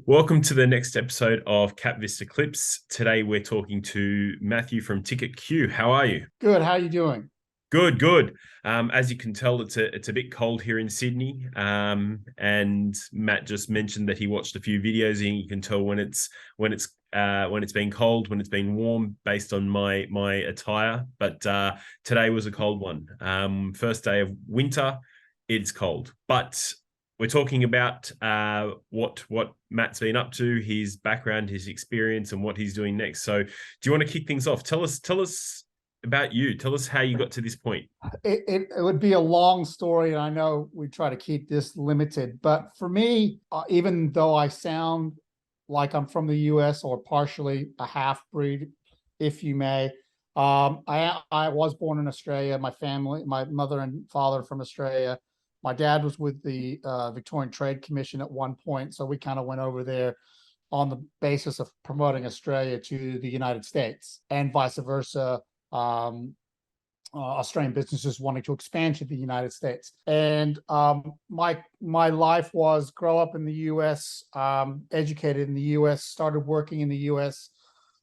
Welcome to the next episode of KapVista Klips. Today we're talking to Matthew from TicketQ. How are you? Good. How are you doing? Good, good. As you can tell, it's a bit cold here in Sydney. And Matt just mentioned that he watched a few videos, and you can tell when it's been cold, when it's been warm, based on my attire. But today was a cold one. First day of winter, it's cold. But we're talking about what Matt's been up to, his background, his experience, and what he's doing next. So, do you want to kick things off? Tell us about you. Tell us how you got to this point. It would be a long story, and I know we try to keep this limited. But for me, even though I sound like I'm from the U.S. or partially a half-breed, if you may, I was born in Australia. My family, my mother and father are from Australia. My dad was with the Victorian Trade Commission at one point, so we kind of went over there on the basis of promoting Australia to the United States, and vice versa. Australian businesses wanting to expand to the United States. And my life was grow up in the U.S., educated in the U.S., started working in the U.S.,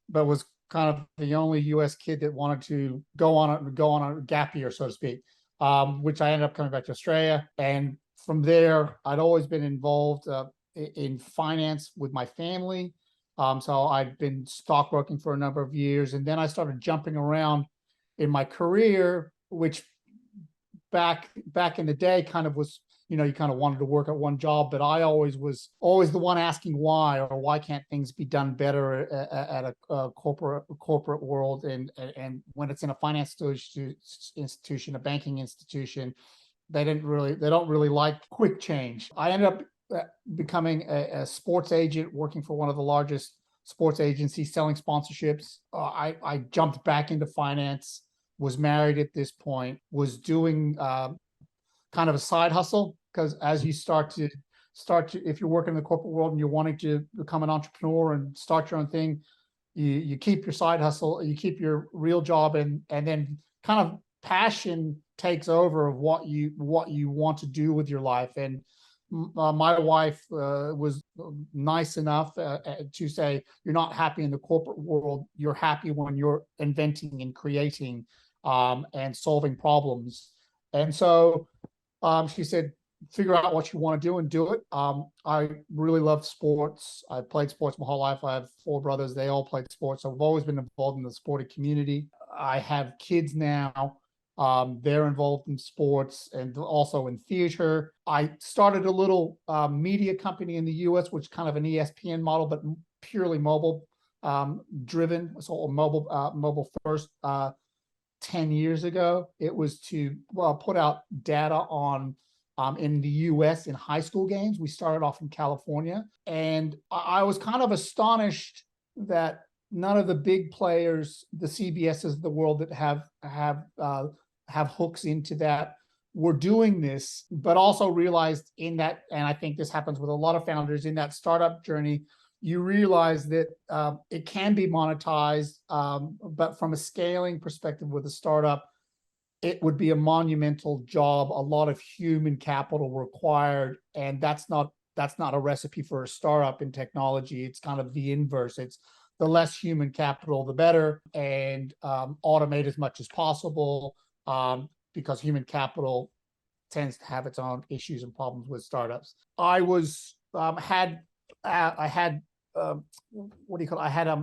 but was kind of the only U.S. kid that wanted to go on a gap year, so to speak. Which I ended up coming back to Australia. And from there, I'd always been involved in finance with my family. So I'd been stockbroking for a number of years. And then I started jumping around in my career, which back in the day kind of was, you kind of wanted to work at one job, but I was always the one asking why, or why can't things be done better at a corporate world. And when it's in a finance institution, a banking institution, they don't really like quick change. I ended up becoming a sports agent, working for one of the largest sports agencies, selling sponsorships. I jumped back into finance, was married at this point, was doing kind of a side hustle, because as you start to if you're working in the corporate world and you're wanting to become an entrepreneur and start your own thing, you keep your side hustle, you keep your real job, and then kind of passion takes over of what you want to do with your life. And my wife was nice enough to say, you're not happy in the corporate world, you're happy when you're inventing and creating and solving problems. And so she said, figure out what you want to do and do it. I really love sports. I played sports my whole life. I have four brothers. They all played sports. So I've always been involved in the sporting community. I have kids now. They're involved in sports and also in theater. I started a little media company in the US, which is kind of an ESPN model, but purely mobile driven. So mobile first. 10 years ago, it was to put out data on in the US in high school games. We started off in California, and I was kind of astonished that none of the big players, the CBSs of the world that have hooks into that, were doing this, but also realized in that, and I think this happens with a lot of founders in that startup journey, you realize that it can be monetized, but from a scaling perspective with a startup, it would be a monumental job, a lot of human capital required, and that's not a recipe for a startup in technology. It's kind of the inverse. It's the less human capital, the better, and automate as much as possible, because human capital tends to have its own issues and problems with startups. I had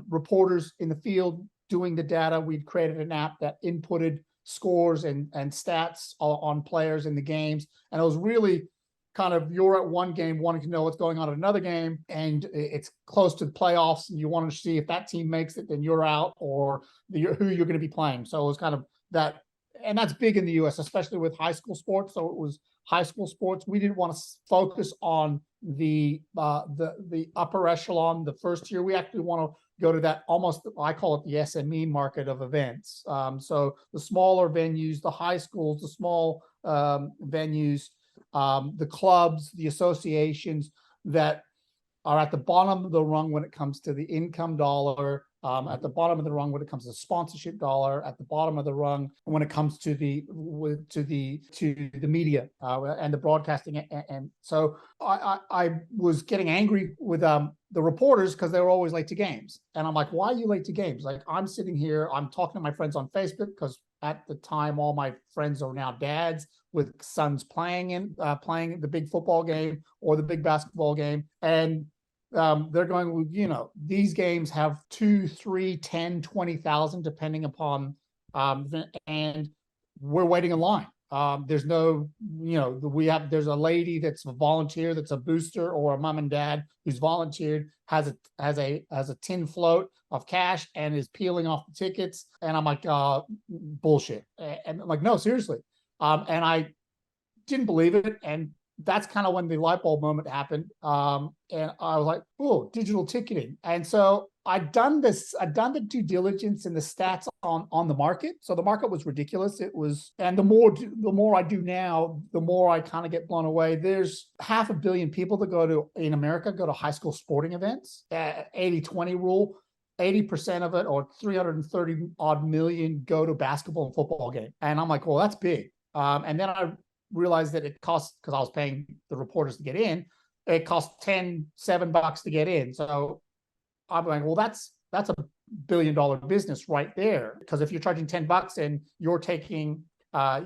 reporters in the field doing the data. We'd created an app that inputted scores and stats on players in the games. And it was really kind of, you're at one game wanting to know what's going on at another game, and it's close to the playoffs, and you want to see if that team makes it, then you're out, or who you're going to be playing. So it was kind of that. And that's big in the US, especially with high school sports. So it was high school sports. We didn't want to focus on the upper echelon, the first tier. We actually want to go to that, almost, I call it the SME market of events. So the smaller venues, the high schools, the small venues, the clubs, the associations that are at the bottom of the rung when it comes to the income dollar, at the bottom of the rung when it comes to sponsorship dollar, at the bottom of the rung when it comes to the media and the broadcasting. And so I was getting angry with the reporters because they were always late to games. And I'm like, why are you late to games? Like, I'm sitting here, I'm talking to my friends on Facebook, because at the time, all my friends are now dads with sons playing the big football game or the big basketball game. And they're going, you know, these games have 2, 3, 10, 20,000, depending upon, and we're waiting in line. There's no, you know, there's a lady that's a volunteer, that's a booster, or a mom and dad who's volunteered, has a tin float of cash and is peeling off the tickets. And I'm like, bullshit. And I'm like, no, seriously. And I didn't believe it. And that's kind of when the light bulb moment happened. And I was like, oh, digital ticketing. And so I'd done the due diligence and the stats on the market. So the market was ridiculous. It was, and the more I do now, the more I kind of get blown away. There's 500 million people that in America go to high school sporting events, 80-20 rule. 80% of it, or 330 odd million, go to basketball and football game. And I'm like, well, that's big. And then I realized that it cost, because I was paying the reporters to get in, it cost $7 to get in. So I'm like, well, that's a $1 billion business right there. Because if you're charging $10 and you're taking,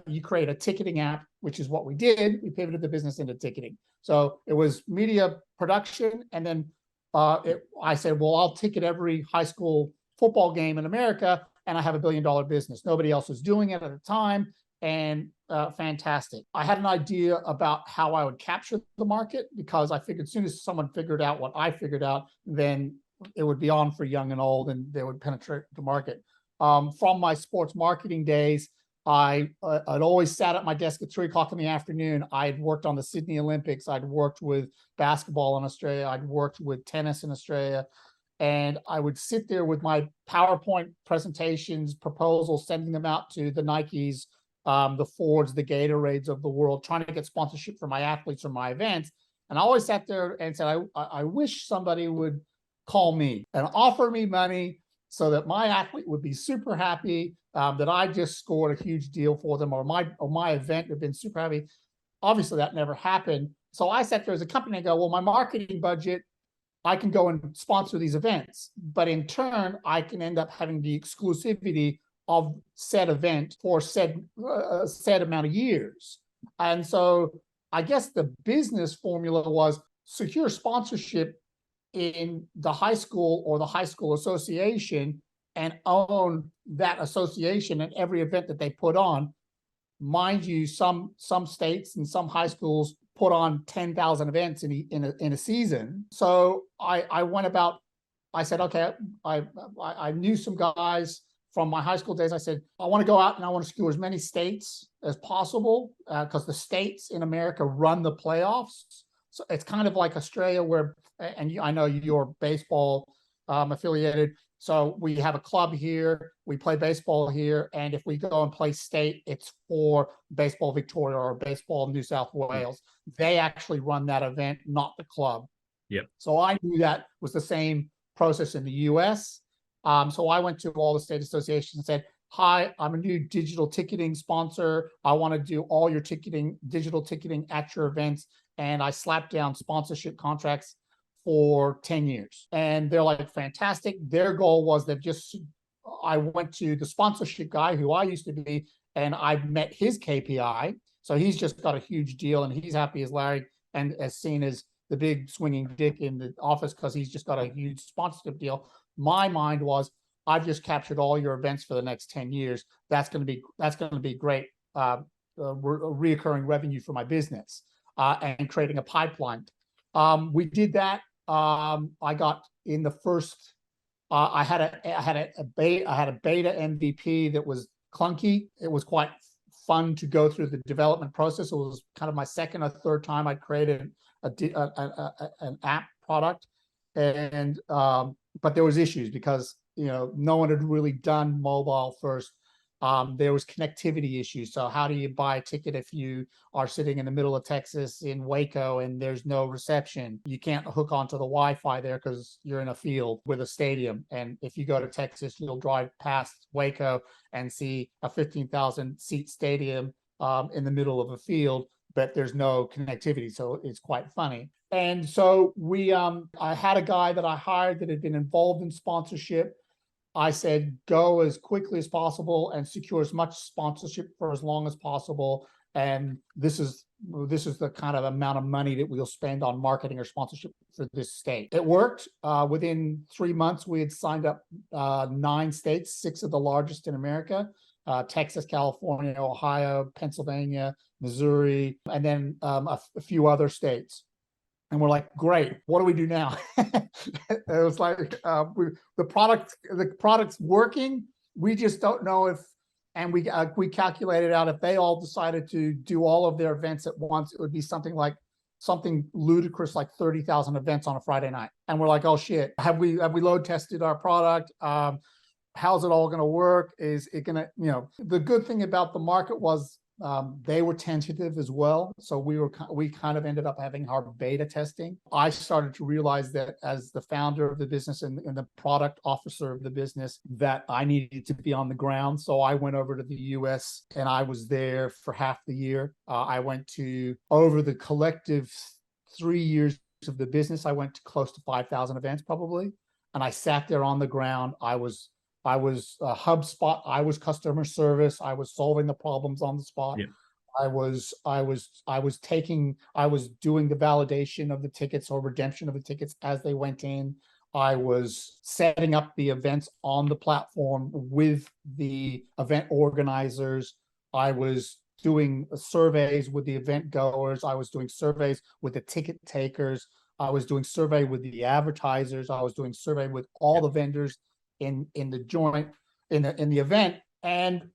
you create a ticketing app, which is what we did. We pivoted the business into ticketing. So it was media production, and then I said, well, I'll ticket every high school football game in America, and I have a $1 billion business. Nobody else was doing it at the time, and fantastic. I had an idea about how I would capture the market, because I figured as soon as someone figured out what I figured out, then it would be on for young and old, and they would penetrate the market. From my sports marketing days, I'd always sat at my desk at 3 o'clock in the afternoon. I'd worked on the Sydney Olympics. I'd worked with basketball in Australia. I'd worked with tennis in Australia. And I would sit there with my PowerPoint presentations, proposals, sending them out to the Nikes, the Fords, the Gatorades of the world, trying to get sponsorship for my athletes or my events. And I always sat there and said, I wish somebody would call me and offer me money so that my athlete would be super happy, that I just scored a huge deal for them, or my event would have been super happy. Obviously, that never happened. So I sat there as a company and go, well, my marketing budget, I can go and sponsor these events, but in turn, I can end up having the exclusivity of said event for said amount of years. And so I guess the business formula was secure sponsorship in the high school or the high school association, and own that association and every event that they put on. Mind you, some states and some high schools put on 10,000 events in a season. So I went about, I said, okay, I knew some guys from my high school days. I said, I want to go out and I want to secure as many states as possible, because the states in America run the playoffs. So it's kind of like Australia, where, and I know you're baseball affiliated. So we have a club here, we play baseball here, and if we go and play state, it's for Baseball Victoria or Baseball New South Wales. They actually run that event, not the club. Yep. So I knew that was the same process in the US. So I went to all the state associations and said, hi, I'm a new digital ticketing sponsor. I want to do all your digital ticketing at your events. And I slapped down sponsorship contracts for 10 years. And they're like, fantastic. Their goal was that I went to the sponsorship guy who I used to be, and I met his KPI. So he's just got a huge deal, and he's happy as Larry, and as seen as the big swinging dick in the office, because he's just got a huge sponsorship deal. My mind was, I've just captured all your events for the next 10 years. That's going to be great reoccurring revenue for my business, and creating a pipeline. We did that. I got in the first. I had a beta MVP that was clunky. It was quite fun to go through the development process. It was kind of my second or third time I created an app product, and but there was issues because no one had really done mobile first. There was connectivity issues. So how do you buy a ticket if you are sitting in the middle of Texas in Waco and there's no reception? You can't hook onto the Wi-Fi there because you're in a field with a stadium. And if you go to Texas, you'll drive past Waco and see a 15,000 seat stadium in the middle of a field, but there's no connectivity. So it's quite funny. And so I had a guy that I hired that had been involved in sponsorship. I said, go as quickly as possible and secure as much sponsorship for as long as possible. And this is the kind of amount of money that we'll spend on marketing or sponsorship for this state. It worked. Within 3 months, we had signed up 9 states, 6 of the largest in America, Texas, California, Ohio, Pennsylvania, Missouri, and then a few other states. And we're like, great, what do we do now? It was like, the product's working. We just don't know if, and we calculated out if they all decided to do all of their events at once, it would be something ludicrous, like 30,000 events on a Friday night. And we're like, oh shit, have we load tested our product? How's it all going to work? Is it going to, the good thing about the market was, they were tentative as well. So we kind of ended up having our beta testing. I started to realize that as the founder of the business and the product officer of the business, that I needed to be on the ground. So I went over to the US and I was there for half the year. I went to, over the collective 3 years of the business, I went to close to 5,000 events probably. And I sat there on the ground. I was HubSpot. I was customer service. I was solving the problems on the spot. Yeah. I was doing the validation of the tickets or redemption of the tickets as they went in. I was setting up the events on the platform with the event organizers. I was doing surveys with the event goers. I was doing surveys with the ticket takers. I was doing survey with the advertisers. I was doing survey with all the vendors in the event. And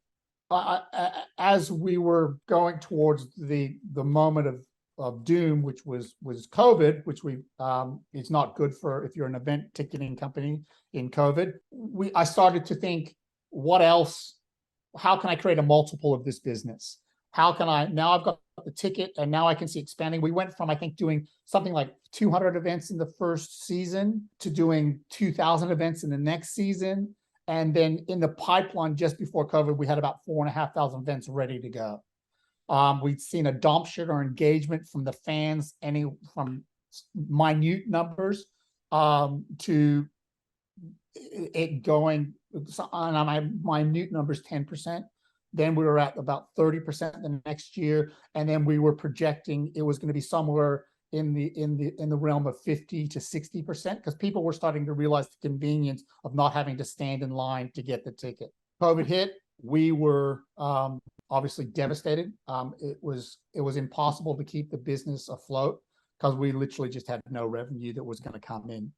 as we were going towards the moment of doom, which was COVID, which it's not good for if you're an event ticketing company in COVID. I started to think, what else? How can I create a multiple of this business? How can now I've got the ticket and now I can see expanding. We went from, I think, doing something like 200 events in the first season to doing 2,000 events in the next season. And then in the pipeline just before COVID, we had about 4,500 events ready to go. We'd seen adoption or engagement from the fans, from minute numbers to it going, on my minute numbers, 10%. Then we were at about 30% the next year, and then we were projecting it was going to be somewhere in the realm of 50 to 60%, because people were starting to realize the convenience of not having to stand in line to get the ticket. COVID hit. We were obviously devastated. It was impossible to keep the business afloat because we literally just had no revenue that was going to come in.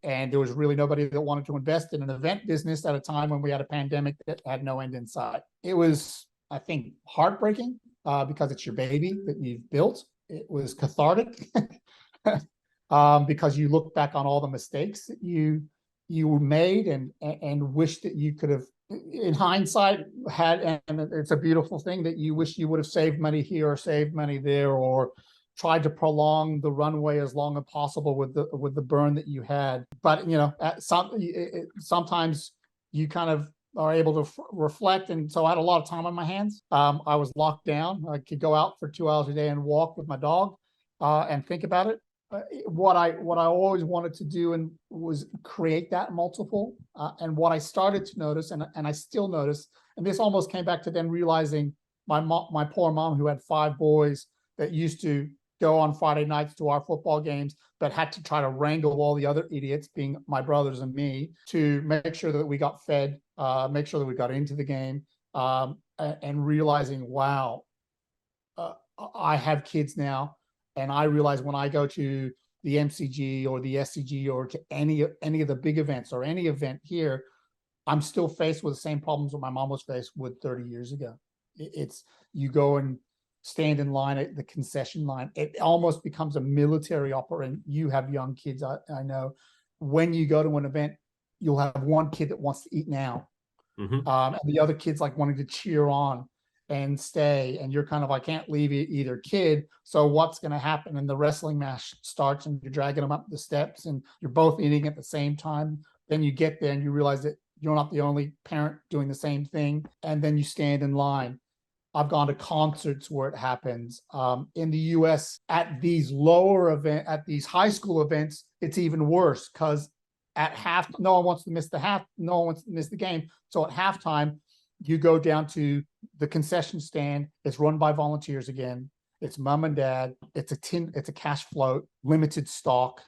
And there was really nobody that wanted to invest in an event business at a time when we had a pandemic that had no end in sight. It was, I think, heartbreaking because it's your baby that you've built. It was cathartic because you look back on all the mistakes that you made and wish that you could have, in hindsight, had, and it's a beautiful thing that you wish you would have saved money here or saved money there, or tried to prolong the runway as long as possible with the burn that you had. But sometimes you kind of are able to reflect, and so I had a lot of time on my hands. I was locked down. I could go out for 2 hours a day and walk with my dog and think about it. What I always wanted to do was create that multiple. And what I started to notice, and I still notice, and this almost came back to then realizing my poor mom, who had 5 boys that used to go on Friday nights to our football games, but had to try to wrangle all the other idiots, being my brothers and me, to make sure that we got fed, make sure that we got into the game, and realizing, wow, I have kids now, and I realize when I go to the MCG or the SCG or to any of the big events or any event here, I'm still faced with the same problems that my mom was faced with 30 years ago. It's, you go and stand in line at the concession line. It almost becomes a military operation. You have young kids, I know. When you go to an event, you'll have one kid that wants to eat now. And the other kids like wanting to cheer on and stay, and you're kind of, I can't leave either kid, so what's going to happen? And the wrestling match starts and you're dragging them up the steps and you're both eating at the same time. Then you get there and you realize that you're not the only parent doing the same thing, and then you stand in line. I've gone to concerts where it happens. In the US, at these these high school events, it's even worse, because at half, no one wants to miss no one wants to miss the game. So at halftime, you go down to the concession stand. It's run by volunteers again. It's mom and dad. It's a cash float, limited stock,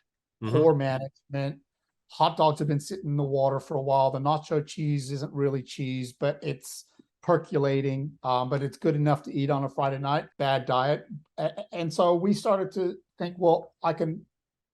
poor management. Hot dogs have been sitting in the water for a while. The nacho cheese isn't really cheese, but it's percolating, but it's good enough to eat on a Friday night. Bad diet. And so we started to think, well, I can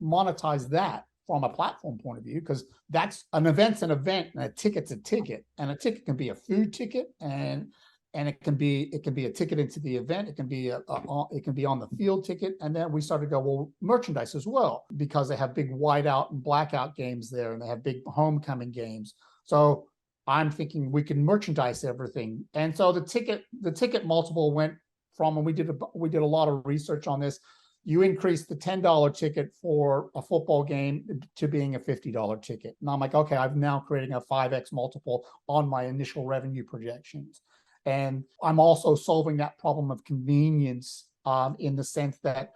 monetize that from a platform point of view, because that's an event's an event and a ticket's a ticket, and a ticket can be a food ticket, and it can be a ticket into the event. It can be it can be on the field ticket. And then we started to go, well, merchandise as well, because they have big whiteout and blackout games there, and they have big homecoming games. So I'm thinking we can merchandise everything. And so the ticket multiple went from, and we did a lot of research on this. You increase the $10 ticket for a football game to being a $50 ticket. And I'm like, okay, I'm now creating a 5x multiple on my initial revenue projections. And I'm also solving that problem of convenience, in the sense that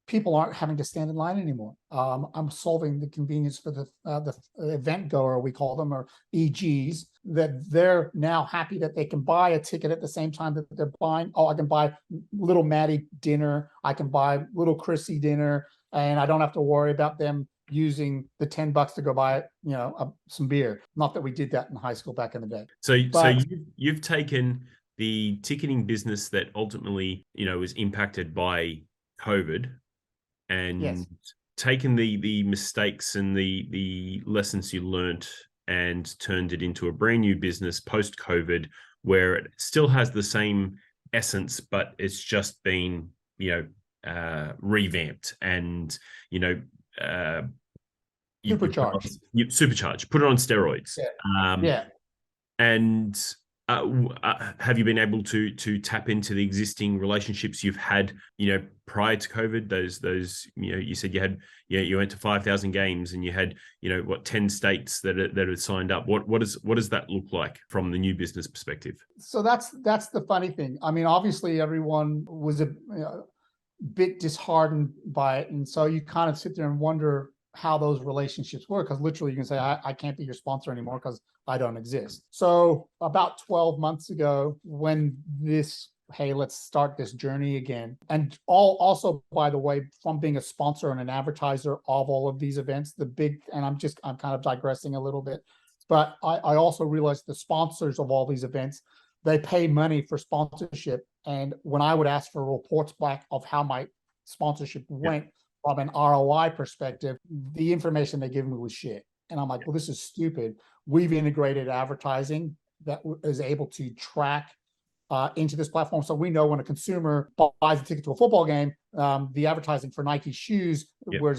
people aren't having to stand in line anymore. I'm solving the convenience for the event goer, we call them, or EGs, that they're now happy that they can buy a ticket at the same time that they're buying. Oh, I can buy little Maddie dinner. I can buy little Chrissy dinner, and I don't have to worry about them using the $10 to go buy, some beer. Not that we did that in high school back in the day. So you've taken the ticketing business that ultimately, was impacted by COVID, and yes, taken the mistakes and the lessons you learned and turned it into a brand new business post-COVID, where it still has the same essence, but it's just been, revamped and, supercharged. Supercharged, put it on steroids. Yeah. And have you been able to tap into the existing relationships you've had, prior to COVID? Those you said you went to 5,000 games, and you had 10 states that had signed up. What does that look like from the new business perspective? So that's the funny thing. I mean, obviously everyone was a bit disheartened by it, and so you kind of sit there and wonder how those relationships work, because literally you can say, I can't be your sponsor anymore because I don't exist. So about 12 months ago, when hey, let's start this journey again. And also, by the way, from being a sponsor and an advertiser of all of these events, and I'm kind of digressing a little bit, but I also realized the sponsors of all these events, they pay money for sponsorship. And when I would ask for reports back of how my sponsorship went, from an ROI perspective, the information they give me was shit. And I'm like, well, this is stupid. We've integrated advertising that is able to track into this platform. So we know when a consumer buys a ticket to a football game, the advertising for Nike shoes, where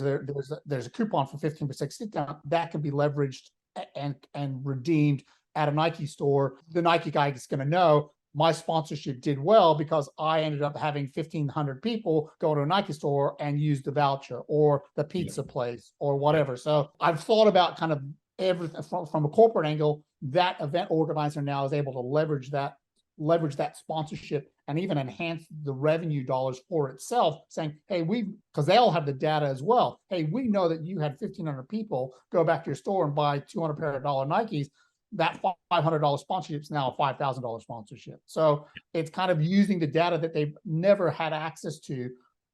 there's a coupon for 15% discount, that can be leveraged and redeemed at a Nike store. The Nike guy is going to know my sponsorship did well because I ended up having 1,500 people go to a Nike store and use the voucher or the pizza place or whatever. So I've thought about kind of everything from a corporate angle. That event organizer now is able to leverage that sponsorship and even enhance the revenue dollars for itself, saying, hey, because they all have the data as well. Hey, we know that you had 1,500 people go back to your store and buy $200 pair of Nikes. That $500 sponsorship is now a $5,000 sponsorship. So it's kind of using the data that they've never had access to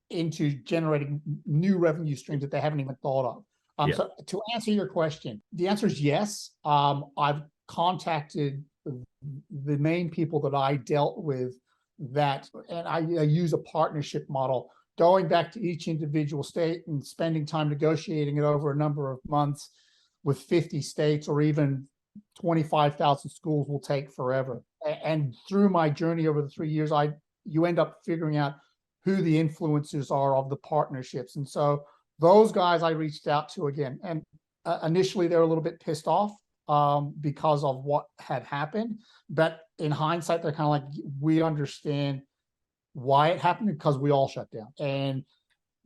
into generating new revenue streams that they haven't even thought of. So to answer your question, the answer is yes. I've contacted the main people that I dealt with and I use a partnership model, going back to each individual state and spending time negotiating it over a number of months with 50 states, or even 25,000 schools will take forever. And through my journey over the 3 years, you end up figuring out who the influencers are of the partnerships. And so those guys I reached out to again, and initially they were a little bit pissed off because of what had happened. But in hindsight, they're kind of like, we understand why it happened because we all shut down. And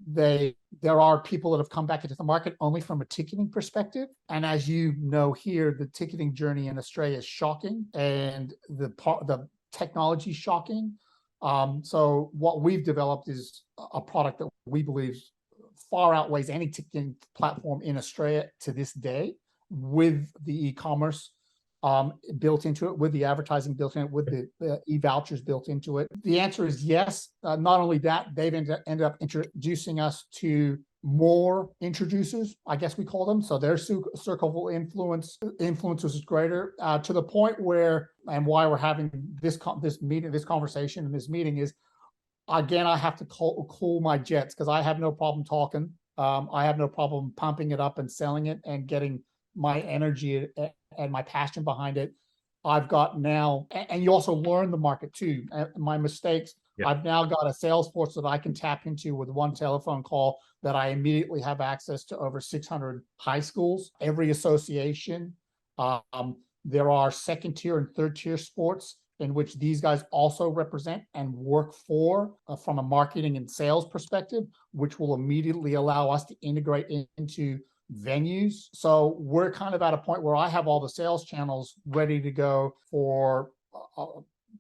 there are people that have come back into the market only from a ticketing perspective. And as you know here, the ticketing journey in Australia is shocking, and the technology is shocking. So what we've developed is a product that we believe far outweighs any ticketing platform in Australia to this day, with the e-commerce built into it, with the advertising built in it, with the e-vouchers built into it. The answer is yes. Not only that, they've ended up introducing us to more introducers, I guess we call them. So their circle of influence is greater, to the point where, and why we're having this conversation in this meeting is, again, I have to cool my jets, because I have no problem talking. I have no problem pumping it up and selling it and getting my energy and my passion behind it. I've got now, and you also learn the market too. My mistakes. Yep. I've now got a sales force that I can tap into with one telephone call, that I immediately have access to over 600 high schools, every association. There are second tier and third tier sports in which these guys also represent and work for, from a marketing and sales perspective, which will immediately allow us to integrate into venues. So we're kind of at a point where I have all the sales channels ready to go for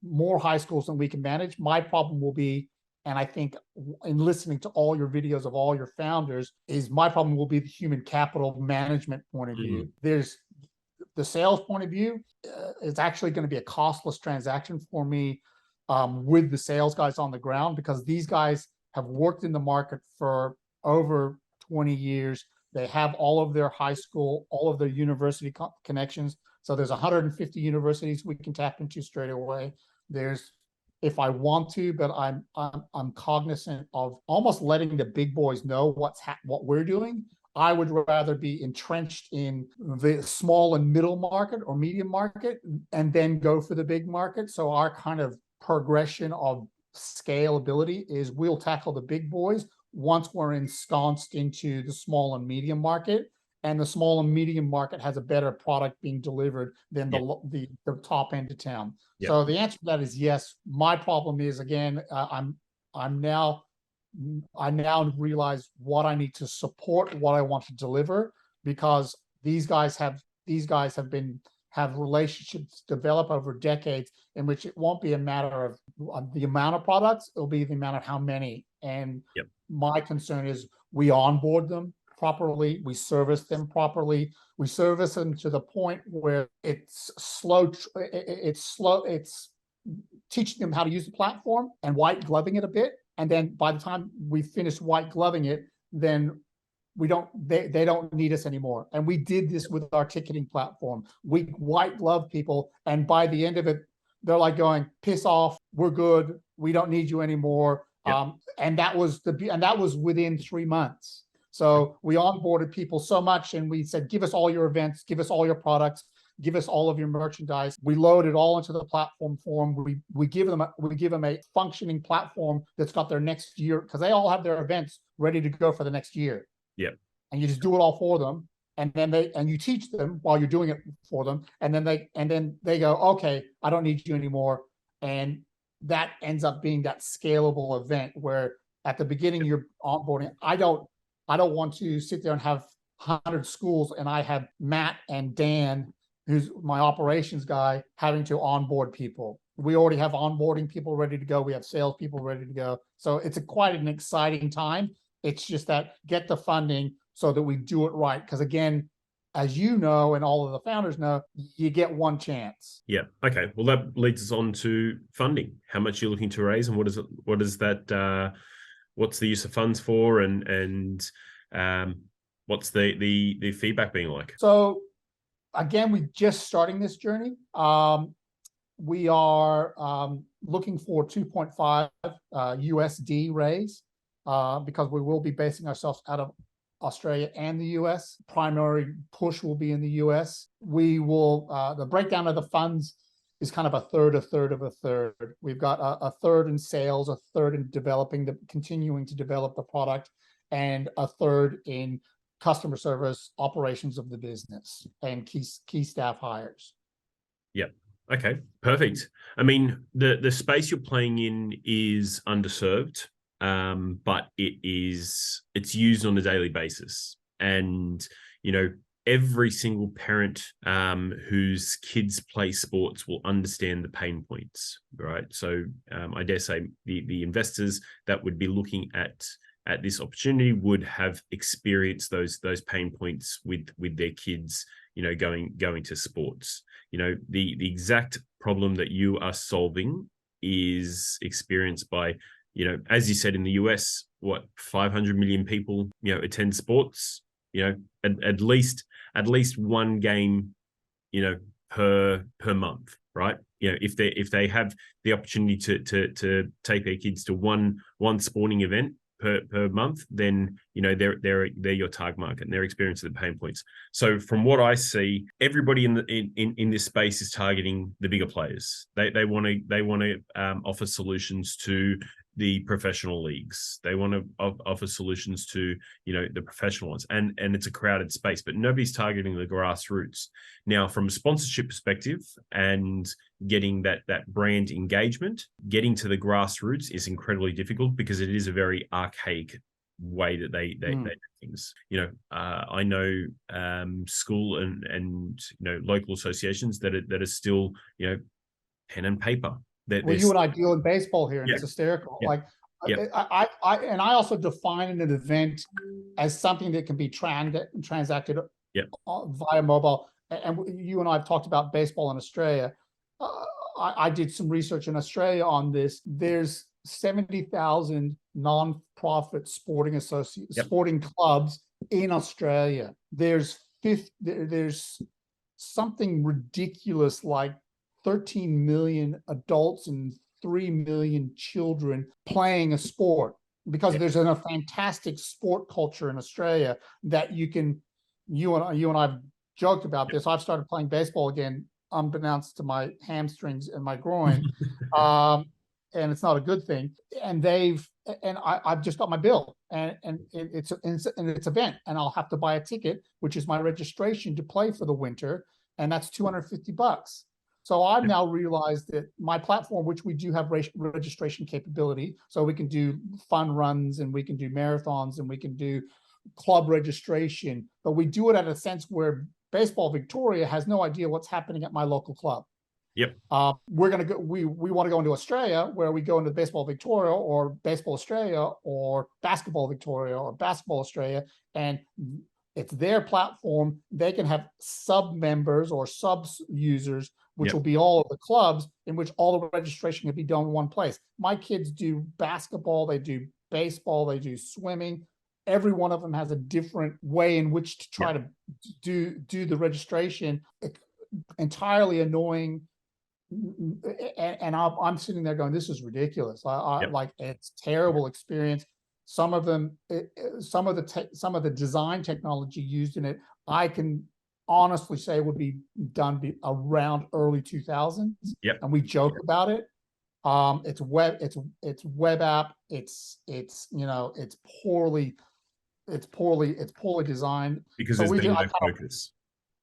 more high schools than we can manage. My problem will be, and I think in listening to all your videos of all your founders, is my problem will be the human capital management point of view. There's the sales point of view. It's actually going to be a costless transaction for me with the sales guys on the ground, because these guys have worked in the market for over 20 years. They have all of their high school, all of their university connections. So there's 150 universities we can tap into straight away. There's, if I want to, but I'm cognizant of almost letting the big boys know what we're doing. I would rather be entrenched in the small and middle market or medium market and then go for the big market. So our kind of progression of scalability is, we'll tackle the big boys once we're ensconced into the small and medium market, and the small and medium market has a better product being delivered than the top end of town. So the answer to that is yes. My problem is, again, I now realize what I need to support, what I want to deliver, because these guys have relationships develop over decades, in which it won't be a matter of the amount of products, it'll be the amount of how many. And my concern is, we onboard them properly, we service them properly, we service them to the point where it's teaching them how to use the platform and white gloving it a bit. And then by the time we finish white gloving it, then they don't need us anymore. And we did this with our ticketing platform. We white glove people, and by the end of it, they're like going, piss off, we're good, we don't need you anymore. And that was within 3 months. So we onboarded people so much, and we said, give us all your events, give us all your products, give us all of your merchandise. We load it all into the platform form. We give them a functioning platform that's got their next year, because they all have their events ready to go for the next year. And you just do it all for them, and then you teach them while you're doing it for them, and then they go, okay, I don't need you anymore. And that ends up being that scalable event where at the beginning you're onboarding. I don't want to sit there and have 100 schools and I have Matt and Dan, who's my operations guy, having to onboard people. We already have onboarding people ready to go. We have sales people ready to go. So it's quite an exciting time. It's just that, get the funding so that we do it right. Because again, as you know, and all of the founders know, you get one chance. Okay. Well, that leads us on to funding. How much you're looking to raise, and what is that? What's the use of funds for, and what's the feedback being like? So again, we're just starting this journey. We are looking for 2.5 USD raise, because we will be basing ourselves out of Australia and the US. Primary push will be in the US. We will, the breakdown of the funds is kind of a third, a third of a third. We've got a third in sales, a third in continuing to develop the product, and a third in customer service, operations of the business, and key staff hires. Yep. Okay, perfect. I mean, the space you're playing in is underserved, but it's used on a daily basis. And, you know, every single parent whose kids play sports will understand the pain points, right? So I dare say the investors that would be looking at this opportunity would have experienced those pain points with their kids, you know, going to sports. You know, the exact problem that you are solving is experienced by, you know, as you said, in the US, what, 500 million people, you know, attend sports, you know, at least one game, you know, per month, right? You know, if they have the opportunity to take their kids to one sporting event per month, then, you know, they're your target market and they're experiencing the pain points. So from what I see, everybody in this space is targeting the bigger players. They want to offer solutions to the professional leagues. They want to offer solutions to, you know, the professional ones, and it's a crowded space, but nobody's targeting the grassroots. Now, from a sponsorship perspective and getting that brand engagement, getting to the grassroots is incredibly difficult because it is a very archaic way that they do things. You know, I know school and you know, local associations that are still, you know, pen and paper. Well, you and I deal in baseball here, and it's hysterical. Like, I also define an event as something that can be transacted via mobile. And you and I have talked about baseball in Australia. I did some research in Australia on this. There's 70,000 non-profit sporting sporting clubs in Australia. There's something ridiculous like 13 million adults and 3 million children playing a sport, because there's a fantastic sport culture in Australia that you and I have joked about this. I've started playing baseball again, unbeknownst to my hamstrings and my groin. And it's not a good thing. And I've just got my bill, and it's an event, and I'll have to buy a ticket, which is my registration to play for the winter, and that's $250. So I've now realized that my platform, which we do have registration capability, so we can do fun runs and we can do marathons and we can do club registration, but we do it at a sense where Baseball Victoria has no idea what's happening at my local club. Yep. We're gonna go. We want to go into Australia, where we go into Baseball Victoria or Baseball Australia or Basketball Victoria or Basketball Australia, and it's their platform. They can have sub members or sub users, which will be all of the clubs, in which all the registration can be done in one place. My kids do basketball, they do baseball, they do swimming. Every one of them has a different way in which to try to do the registration. Entirely annoying. And I'm sitting there going, this is ridiculous. Like, it's terrible experience. Some of them, some of the design technology used in it, I can honestly say would be done around early 2000s. And we joke about it. It's web app. It's you know, it's poorly designed. Because there's been no focus.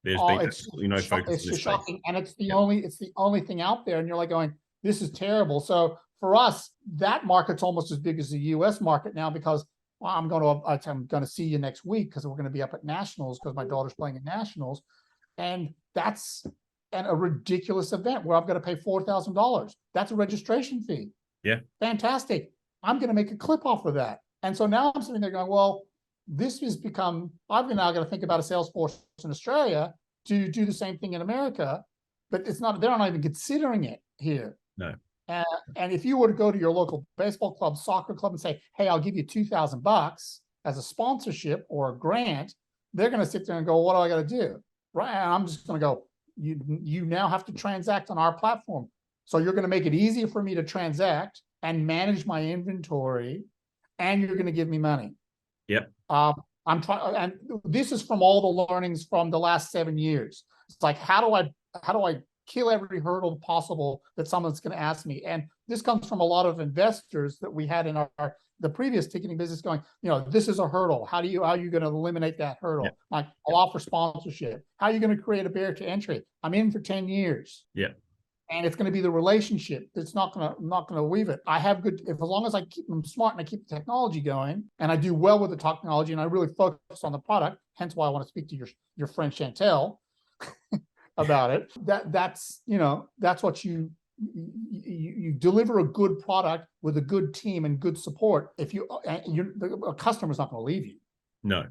There's been absolutely no focus. It's just shocking, and it's the only thing out there, and you're like going, this is terrible. So for us, that market's almost as big as the U.S. market now, because I'm going to see you next week, because we're going to be up at Nationals, because my daughter's playing at Nationals, and that's a ridiculous event where I've got to pay $4,000. That's a registration fee. Yeah, fantastic. I'm going to make a clip off of that, and so now I'm sitting there going, well, this has become. I've now got to think about a sales force in Australia to do the same thing in America, but it's not. They're not even considering it here. No. And if you were to go to your local baseball club, soccer club, and say, "Hey, I'll give you $2,000 as a sponsorship or a grant," they're going to sit there and go, "What do I got to do?" Right? And I'm just going to go, "You now have to transact on our platform. So you're going to make it easier for me to transact and manage my inventory, and you're going to give me money." Yep. I'm trying, and this is from all the learnings from the last 7 years. It's like, how do I kill every hurdle possible that someone's going to ask me? And this comes from a lot of investors that we had in our the previous ticketing business going, this is a hurdle. How are you going to eliminate that hurdle? Like, I'll offer sponsorship. How are you going to create a barrier to entry? I'm in for 10 years. Yeah. And it's going to be the relationship. It's not going to weave it. I have good, as long as I keep them smart and I keep the technology going and I do well with the technology and I really focus on the product, hence why I want to speak to your friend Chantel about it. That's what you deliver a good product with a good team and good support. If a customer's not going to leave you. No.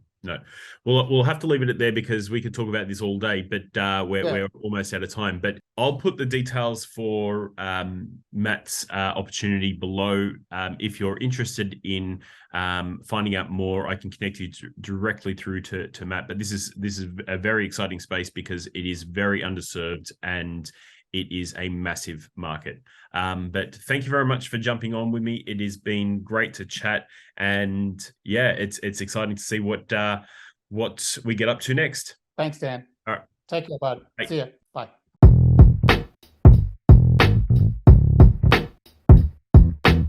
We'll have to leave it at there because we could talk about this all day, but we're almost out of time. But I'll put the details for Matt's opportunity below. If you're interested in finding out more, I can connect you directly through to Matt. But this is a very exciting space because it is very underserved and it is a massive market. But thank you very much for jumping on with me. It has been great to chat, and yeah, it's exciting to see what we get up to next. Thanks, Dan. All right. Take care, bud. Bye. See ya.